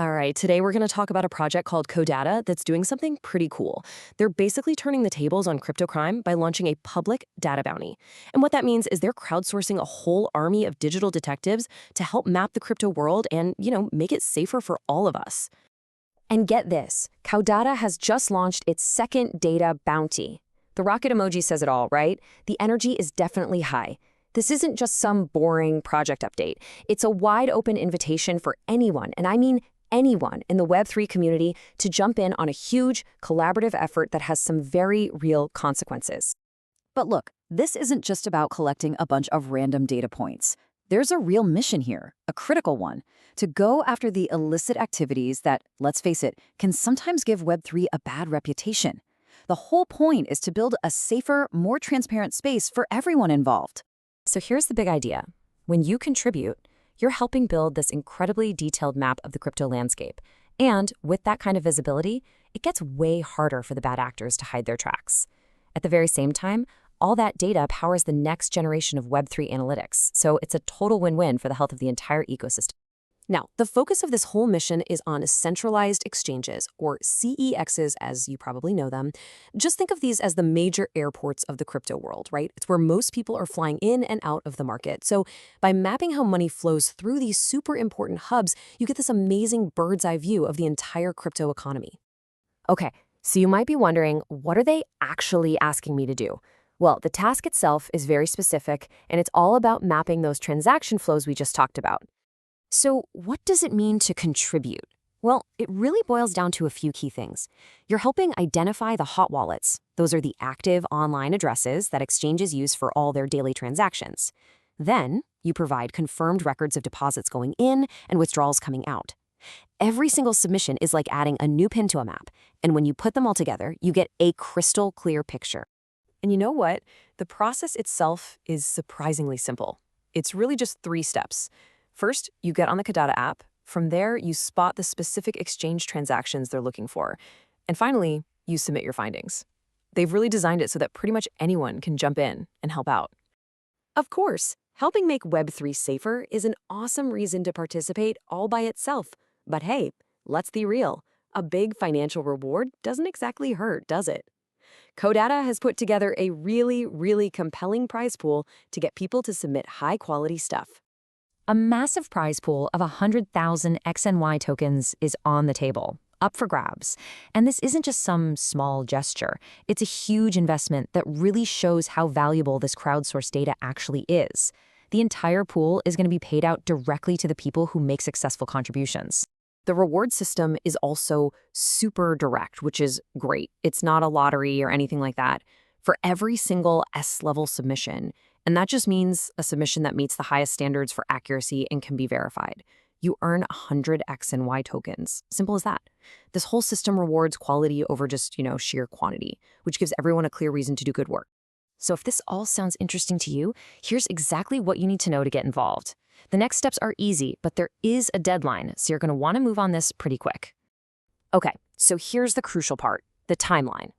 All right, today we're going to talk about a project called Codatta that's doing something pretty cool. They're basically turning the tables on crypto crime by launching a public data bounty. And what that means is they're crowdsourcing a whole army of digital detectives to help map the crypto world and, make it safer for all of us. And get this, Codatta has just launched its second data bounty. The rocket emoji says it all, right? The energy is definitely high. This isn't just some boring project update. It's a wide open invitation for anyone, and I mean anyone in the Web3 community to jump in on a huge collaborative effort that has some very real consequences. But look, this isn't just about collecting a bunch of random data points. There's a real mission here, a critical one, to go after the illicit activities that, let's face it, can sometimes give Web3 a bad reputation. The whole point is to build a safer, more transparent space for everyone involved. So here's the big idea. When you contribute, you're helping build this incredibly detailed map of the crypto landscape. And with that kind of visibility, it gets way harder for the bad actors to hide their tracks. At the very same time, all that data powers the next generation of Web3 analytics, so it's a total win-win for the health of the entire ecosystem. Now, the focus of this whole mission is on centralized exchanges, or CEXs as you probably know them. Just think of these as the major airports of the crypto world, right? It's where most people are flying in and out of the market. So by mapping how money flows through these super important hubs, you get this amazing bird's eye view of the entire crypto economy. Okay, so you might be wondering, what are they actually asking me to do? Well, the task itself is very specific, and it's all about mapping those transaction flows we just talked about. So what does it mean to contribute? Well, it really boils down to a few key things. You're helping identify the hot wallets. Those are the active online addresses that exchanges use for all their daily transactions. Then, you provide confirmed records of deposits going in and withdrawals coming out. Every single submission is like adding a new pin to a map, and when you put them all together, you get a crystal clear picture. And you know what? The process itself is surprisingly simple. It's really just 3 steps. First, you get on the Codatta app. From there, you spot the specific exchange transactions they're looking for. And finally, you submit your findings. They've really designed it so that pretty much anyone can jump in and help out. Of course, helping make Web3 safer is an awesome reason to participate all by itself. But hey, let's be real. A big financial reward doesn't exactly hurt, does it? Codatta has put together a really compelling prize pool to get people to submit high-quality stuff. A massive prize pool of 100,000 XNY tokens is on the table, up for grabs. And this isn't just some small gesture. It's a huge investment that really shows how valuable this crowdsourced data actually is. The entire pool is going to be paid out directly to the people who make successful contributions. The reward system is also super direct, which is great. It's not a lottery or anything like that. For every single S-level submission, and that just means a submission that meets the highest standards for accuracy and can be verified, you earn 100 X and Y tokens. Simple as that. This whole system rewards quality over just, sheer quantity, which gives everyone a clear reason to do good work. So if this all sounds interesting to you, here's exactly what you need to know to get involved. The next steps are easy, but there is a deadline, so you're going to want to move on this pretty quick. Okay, so here's the crucial part, the timeline.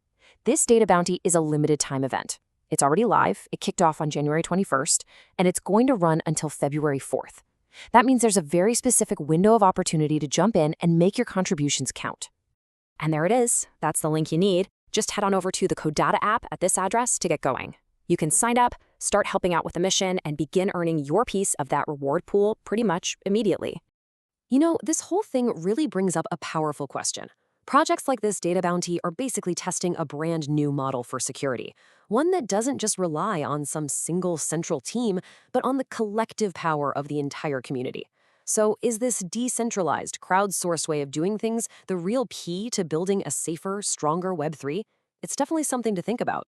This data bounty is a limited time event. It's already live, it kicked off on January 21st, and it's going to run until February 4th. That means there's a very specific window of opportunity to jump in and make your contributions count. And there it is. That's the link you need. Just head on over to the Codatta app at this address to get going. You can sign up, start helping out with the mission, and begin earning your piece of that reward pool pretty much immediately. This whole thing really brings up a powerful question. Projects like this data bounty are basically testing a brand new model for security, one that doesn't just rely on some single central team, but on the collective power of the entire community. So is this decentralized, crowdsourced way of doing things the real key to building a safer, stronger Web3? It's definitely something to think about.